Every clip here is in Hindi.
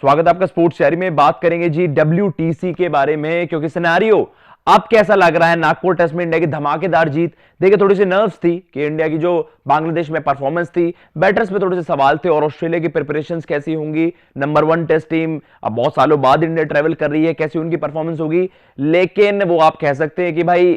स्वागत है आपका स्पोर्ट्स शहरी में। बात करेंगे जी WTC के बारे में, क्योंकि सिनेरियो अब कैसा लग रहा है। नागपुर टेस्ट में इंडिया की धमाकेदार जीत, देखिए थोड़ी सी नर्व्स थी कि इंडिया की जो बांग्लादेश में परफॉर्मेंस थी, बैटर्स पे थोड़े से सवाल थे, और ऑस्ट्रेलिया की प्रिपरेशंस कैसी होंगी। नंबर 1 टेस्ट टीम, अब बहुत सालों बाद इंडिया ट्रेवल कर रही है, कैसी उनकी परफॉर्मेंस होगी। लेकिन वो आप कह सकते हैं कि भाई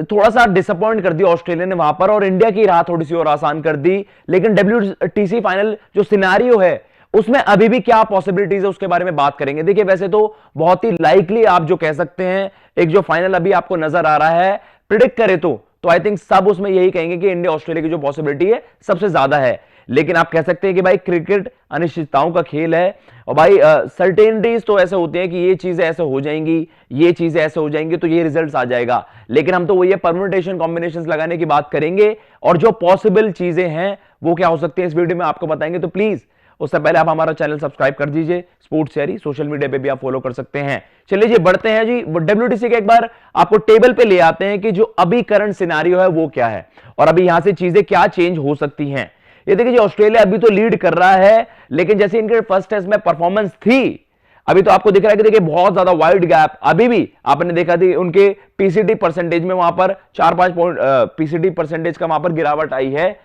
थोड़ा सा डिसअपॉइंट कर दिया ऑस्ट्रेलिया ने वहां पर, और इंडिया की राह थोड़ी सी और आसान कर दी। लेकिन WTC फाइनल जो सिनेरियो है उसमें अभी भी क्या पॉसिबिलिटीज है उसके बारे में बात करेंगे। देखिए वैसे तो बहुत ही लाइकली आप जो कह सकते हैं, एक जो फाइनल अभी आपको नजर आ रहा है, प्रिडिक्ट करे तो आई थिंक सब उसमें यही कहेंगे कि इंडिया ऑस्ट्रेलिया की जो पॉसिबिलिटी है सबसे ज्यादा है। लेकिन आप कह सकते हैं कि भाई क्रिकेट अनिश्चितताओं का खेल है, और भाई सर्टेनिटीज तो ऐसे होते हैं कि ये चीजें ऐसे हो जाएंगी, ये चीजें ऐसे हो जाएंगी, तो ये रिजल्ट्स आ जाएगा। लेकिन हम तो वो ये परम्यूटेशन कॉम्बिनेशंस लगाने की बात करेंगे, और जो पॉसिबल चीजें हैं वो क्या हो सकती है इस वीडियो में आपको बताएंगे। तो प्लीज उससे पहले आप हमारा चैनल सब्सक्राइब कर दीजिए, स्पोर्ट्स शहरी। सोशल मीडिया पे भी आप फॉलो कर सकते हैं। चलिए जी बढ़ते हैं जी WTC के, एक बार आपको टेबल पे ले आते हैं कि जो अभी करंट सिनेरियो है वो क्या है, और अभी यहां से चीजें क्या चेंज हो सकती हैं। ये देखिए जी ऑस्ट्रेलिया अभी तो लीड कर रहा है, लेकिन जैसे इनके फर्स्ट टेस्ट में परफॉर्मेंस थी, अभी तो आपको दिख रहा है कि देखिए बहुत ज्यादा वाइड गैप। अभी भी आपने देखा थी उनके PCT परसेंटेज में वहां पर 4-5 पॉइंट PCT परसेंटेज का वहां पर गिरावट आई है,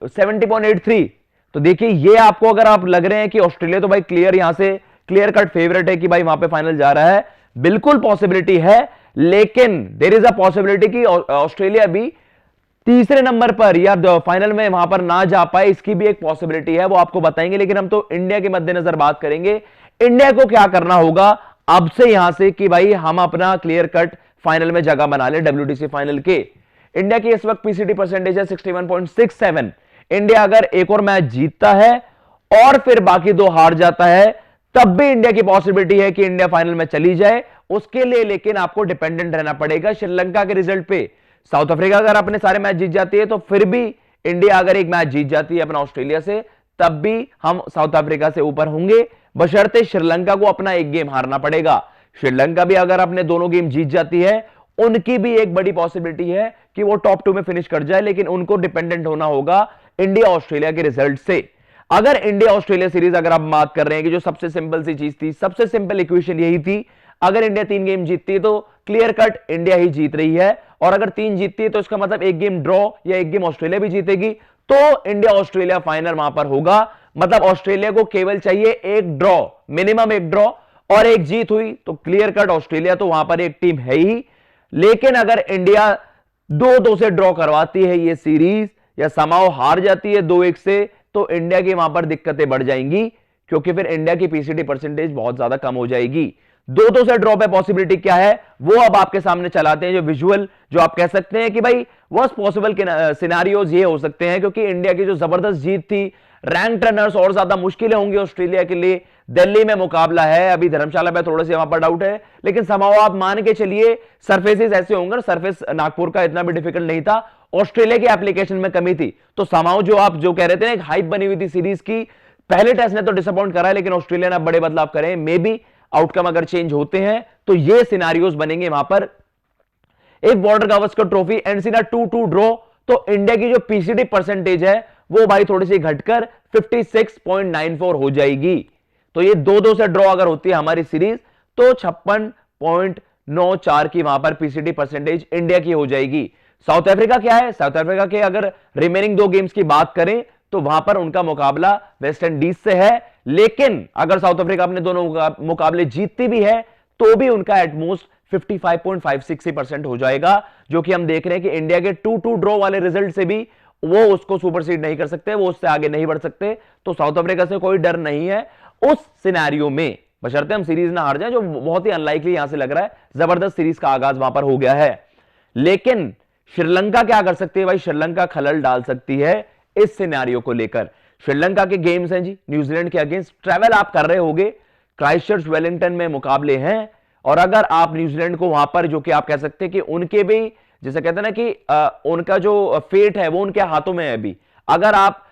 70.83। तो देखिए ये आपको अगर आप लग रहे हैं कि ऑस्ट्रेलिया तो भाई क्लियर यहां से क्लियर कट फेवरेट है कि भाई वहां पे फाइनल जा रहा है, बिल्कुल पॉसिबिलिटी है। लेकिन देयर इज अ पॉसिबिलिटी कि ऑस्ट्रेलिया भी तीसरे नंबर पर या फाइनल में वहां पर ना जा पाए, इसकी भी एक पॉसिबिलिटी है, वो आपको बताएंगे। लेकिन हम तो इंडिया के मद्देनजर बात करेंगे, इंडिया को क्या करना होगा अब से यहां से कि भाई हम अपना क्लियर कट फाइनल में जगह बना ले WTC फाइनल के। इंडिया की इस वक्त PCT परसेंटेज है 61.67। इंडिया अगर एक और मैच जीतता है और फिर बाकी 2 हार जाता है, तब भी इंडिया की पॉसिबिलिटी है कि इंडिया फाइनल में चली जाए। उसके लिए लेकिन आपको डिपेंडेंट रहना पड़ेगा श्रीलंका के रिजल्ट पे। साउथ अफ्रीका अगर अपने सारे मैच जीत जाती है तो फिर भी इंडिया अगर एक मैच जीत जाती है अपना ऑस्ट्रेलिया से, तब भी हम साउथ अफ्रीका से ऊपर होंगे, बशर्ते श्रीलंका को अपना एक गेम हारना पड़ेगा। श्रीलंका भी अगर अपने दोनों गेम जीत जाती है, उनकी भी एक बड़ी पॉसिबिलिटी है कि वो टॉप 2 में फिनिश कर जाए, लेकिन उनको डिपेंडेंट होना होगा इंडिया ऑस्ट्रेलिया के रिजल्ट से। अगर इंडिया ऑस्ट्रेलिया सीरीज अगर आप बात कर रहे हैं कि जो सबसे सिंपल सी चीज थी, सबसे सिंपल इक्वेशन यही थी, अगर इंडिया 3 गेम जीतती है तो क्लियर कट इंडिया ही जीत रही है, और अगर 3 जीतती है तो इसका मतलब एक गेम ड्रॉ या एक गेम ऑस्ट्रेलिया भी जीतेगी, तो इंडिया ऑस्ट्रेलिया फाइनल वहां पर होगा। मतलब ऑस्ट्रेलिया को केवल चाहिए एक ड्रॉ, मिनिमम एक ड्रॉ, और एक जीत हुई तो क्लियर कट ऑस्ट्रेलिया तो वहां पर एक टीम है ही। लेकिन अगर इंडिया 2-2 से ड्रॉ करवाती है ये सीरीज, या समाओ हार जाती है 2-1 से, तो इंडिया की वहां पर दिक्कतें बढ़ जाएंगी, क्योंकि फिर इंडिया की PCT परसेंटेज बहुत ज्यादा कम हो जाएगी। 2-2 से ड्रॉ पे पॉसिबिलिटी क्या है वो अब आपके सामने चलाते हैं, जो विजुअल जो आप कह सकते हैं कि भाई वर्स्ट पॉसिबल सिनेरियोज ये हो सकते हैं, क्योंकि इंडिया की जो जबरदस्त जीत थी, रैंक रनर्स और ज्यादा मुश्किलें होंगी ऑस्ट्रेलिया के लिए। दिल्ली में मुकाबला है, अभी धर्मशाला में थोड़े से वहां पर डाउट है, लेकिन समाओ आप मान के चलिए सरफेसेस ऐसे होंगे, सरफेस नागपुर का इतना भी डिफिकल्ट नहीं था, ऑस्ट्रेलिया की एप्लीकेशन में कमी थी। तो समाओ जो आप जो कह रहे थे एक हाइप बनी हुई थी सीरीज की, पहले टेस्ट ने तो डिसअपॉइंट करा है, लेकिन ऑस्ट्रेलिया ने बड़े बदलाव करे, मे बी आउटकम अगर चेंज होते हैं तो ये सिनेरियोज बनेंगे वहां पर। एक border Gavaskar trophy and 2-2 draw, तो इंडिया की जो PCT परसेंटेज है वो भाई थोड़ी सी घटकर 56.94 हो जाएगी। तो ये 2-2 से ड्रॉ अगर होती है हमारी सीरीज, तो 56.94 की वहां पर PCT परसेंटेज इंडिया की हो जाएगी। साउथ अफ्रीका क्या है, साउथ अफ्रीका के अगर रिमेनिंग 2 गेम्स की बात करें तो वहां पर उनका मुकाबला वेस्ट इंडीज से है, लेकिन अगर साउथ अफ्रीका अपने दोनों मुकाबले जीतती भी है तो भी उनका एटमोस्ट 55.56% हो जाएगा, जो कि हम देख रहे हैं कि इंडिया के 2-2 ड्रॉ वाले रिजल्ट से भी वो उसको सुपरसीड नहीं कर सकते, वो उससे आगे नहीं बढ़ सकते। तो साउथ अफ्रीका से कोई डर नहीं है उस सिनेरियो में, बशर्ते हम सीरीज ना हार जाए, जो बहुत ही अनलाइकली यहां से लग रहा है। जबरदस्त सीरीज का आगाज वहां पर हो गया है। लेकिन श्रीलंका क्या कर सकती है भाई, श्रीलंका खलल डाल सकती है इस सिनेरियो को लेकर। श्रीलंका के गेम्स हैं जी न्यूजीलैंड के अगेंस्ट, ट्रैवल आप कर रहे होगे, क्राइस्टचर्च वेलिंगटन में मुकाबले हैं, और अगर आप न्यूजीलैंड को वहां पर, जो कि आप कह सकते हैं कि उनके भी जैसे कहते हैं ना कि उनका जो फेट है वो उनके हाथों में है अभी, अगर आप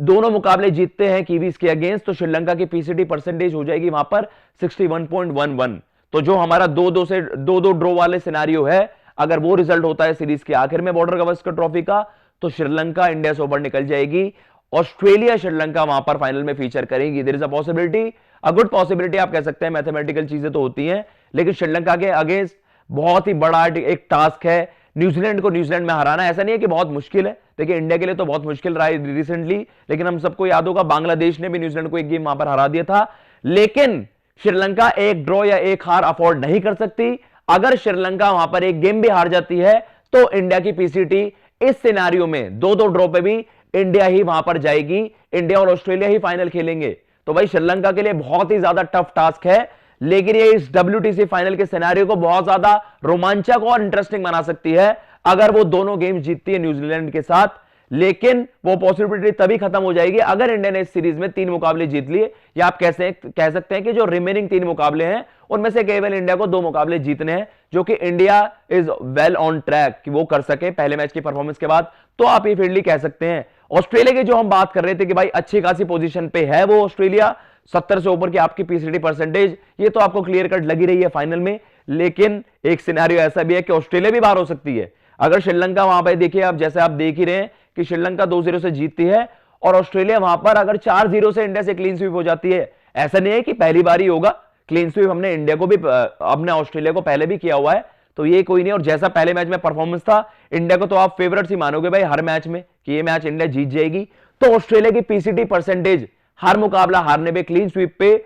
दोनों मुकाबले जीतते हैं कीवीज के अगेंस्ट, तो श्रीलंका की PCT परसेंटेज हो जाएगी वहां पर 61.11। तो जो हमारा 2-2 से 2-2 ड्रॉ वाले सिनेरियो है, अगर वो रिजल्ट होता है सीरीज के आखिर में बॉर्डर गावस्कर ट्रॉफी का, तो श्रीलंका इंडिया से ऊपर निकल जाएगी। ऑस्ट्रेलिया श्रीलंका वहां पर फाइनल में फीचर करेगी। There is a possibility a good possibility आप कह सकते हैं, मैथमेटिकल चीजें तो होती हैं, लेकिन श्रीलंका के अगेंस्ट बहुत ही बड़ा एक टास्क है न्यूजीलैंड को न्यूजीलैंड में हराना। ऐसा नहीं है कि बहुत मुश्किल है, देखिए इंडिया के लिए तो बहुत मुश्किल रहा है रिसेंटली, लेकिन हम सबको याद होगा बांग्लादेश ने भी न्यूजीलैंड को एक गेम वहां पर हरा दिया था। लेकिन श्रीलंका एक ड्रॉ या एक हार अफोर्ड नहीं कर सकती। अगर श्रीलंका वहां पर एक गेम भी हार जाती है तो इंडिया की पीसीटी इस सिनेरियो में 2-2 ड्रॉ पे भी इंडिया ही वहां पर जाएगी, इंडिया और ऑस्ट्रेलिया ही फाइनल खेलेंगे। तो भाई श्रीलंका के लिए बहुत ही ज्यादा टफ टास्क है, लेकिन ये इस WTC फाइनल के सिनेरियो को बहुत ज्यादा रोमांचक और इंटरेस्टिंग बना सकती है अगर वो दोनों गेम जीतती है न्यूजीलैंड के साथ। लेकिन वो पॉसिबिलिटी तभी खत्म हो जाएगी अगर इंडिया ने इस सीरीज में 3 मुकाबले जीत लिए, या आप कह सकते हैं कि जो रिमेनिंग 3 मुकाबले हैं उनमें से केवल इंडिया को 2 मुकाबले जीतने हैं, जो कि India is well on track कि वो कर सके पहले मैच की परफॉर्मेंस के बाद। तो आप ये फील्डली कह सकते हैं। ऑस्ट्रेलिया की जो हम बात कर रहे थे कि भाई अच्छी खासी पोजीशन पे है वो ऑस्ट्रेलिया, 70 से ऊपर की आपकी पीसीटी परसेंटेज, ये तो आपको क्लियर कट लगी रही है फाइनल में। लेकिन एक सिनेरियो ऐसा भी है कि ऑस्ट्रेलिया भी बाहर हो सकती है अगर श्रीलंका वहां पर देखिए, आप जैसे आप देख ही रहे हैं कि श्रीलंका 2-0 से जीतती है और ऑस्ट्रेलिया वहां पर अगर 4-0 से इंडिया से क्लीन स्वीप हो जाती है। ऐसा नहीं है कि पहली बार ही होगा क्लीन स्वीप, हमने इंडिया को भी अपने ऑस्ट्रेलिया को पहले भी किया हुआ है, तो ये कोई नहीं। और जैसा पहले मैच में परफॉर्मेंस था इंडिया को, तो आप फेवरेट ही मानोगे भाई हर मैच में कि ये मैच इंडिया जीत जाएगी। तो ऑस्ट्रेलिया की पीसीटी परसेंटेज हर मुकाबला हारने पे क्लीन स्वीप पे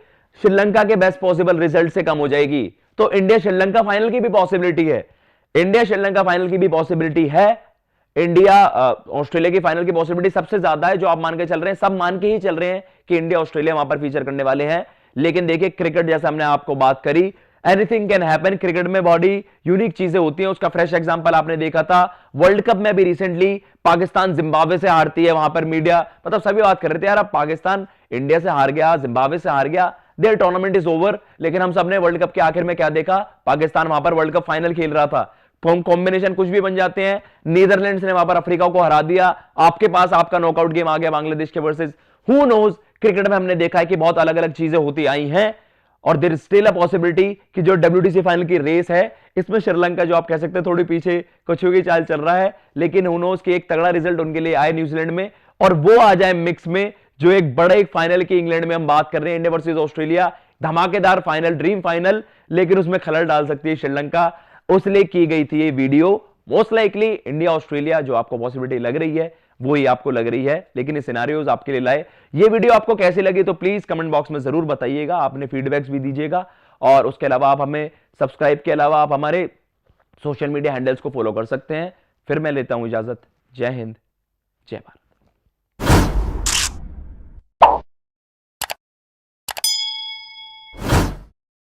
श्रीलंका के बेस्ट पॉसिबल रिजल्ट से कम हो जाएगी। तो इंडिया श्रीलंका फाइनल की भी पॉसिबिलिटी है, इंडिया श्रीलंका फाइनल की भी पॉसिबिलिटी है, इंडिया ऑस्ट्रेलिया की फाइनल की पॉसिबिलिटी सबसे ज्यादा है। जो आप मान के चल रहे हैं, सब मान के ही चल रहे हैं कि इंडिया ऑस्ट्रेलिया वहां पर फीचर करने वाले हैं। लेकिन देखिए क्रिकेट जैसा हमने आपको बात करी, एनीथिंग कैन हैपन, क्रिकेट में बॉडी यूनिक चीजें होती हैं। उसका फ्रेश एग्जांपल आपने देखा था वर्ल्ड कप में भी रिसेंटली, पाकिस्तान जिम्बाब्वे से हारती है, वहां पर मीडिया मतलब सभी बात कर रहे थे यार अब पाकिस्तान इंडिया से हार गया, जिम्बाब्वे से हार गया, देयर टूर्नामेंट इज ओवर। लेकिन हम सबने वर्ल्ड कप के आखिर में क्या देखा, पाकिस्तान वहां पर वर्ल्ड कप फाइनल खेल रहा था। कॉम्बिनेशन कुछ भी बन जाते हैं, नीदरलैंड्स ने वहां पर अफ्रीका को हरा दिया, आपके पास आपका नॉकआउट गेम आ गया बांग्लादेश के वर्सेस हु नोज। क्रिकेट में हमने देखा है कि बहुत अलग अलग चीजें होती आई हैं और there is still a possibility कि जो WTC फाइनल की रेस है इसमें श्रीलंका जो आप कह सकते हैं थोड़ी पीछे कुछ की चाल चल रहा है, लेकिन हु नोज कि एक तगड़ा रिजल्ट उनके लिए आए न्यूजीलैंड में और वो आ जाए मिक्स में, जो एक बड़े एक फाइनल की इंग्लैंड में हम बात कर रहे हैं, इंडिया वर्सेस ऑस्ट्रेलिया, धमाकेदार फाइनल, ड्रीम फाइनल, लेकिन उसमें खलल डाल सकती है श्रीलंका। उसलिए की गई थी ये video. Most likely India Australia जो आपको पॉसिबिलिटी लग रही है वो ही आपको लग रही है, लेकिन ये सिनेरियोज आपके लिए लाए। ये वीडियो आपको कैसी लगी तो प्लीज कमेंट बॉक्स में जरूर बताइएगा, आपने फीडबैक्स भी दीजिएगा। और उसके अलावा आप हमें सब्सक्राइब के अलावा आप हमारे सोशल मीडिया हैंडल्स को फॉलो कर सकते हैं। फिर मैं लेता हूं इजाजत। जय हिंद, जय भारत।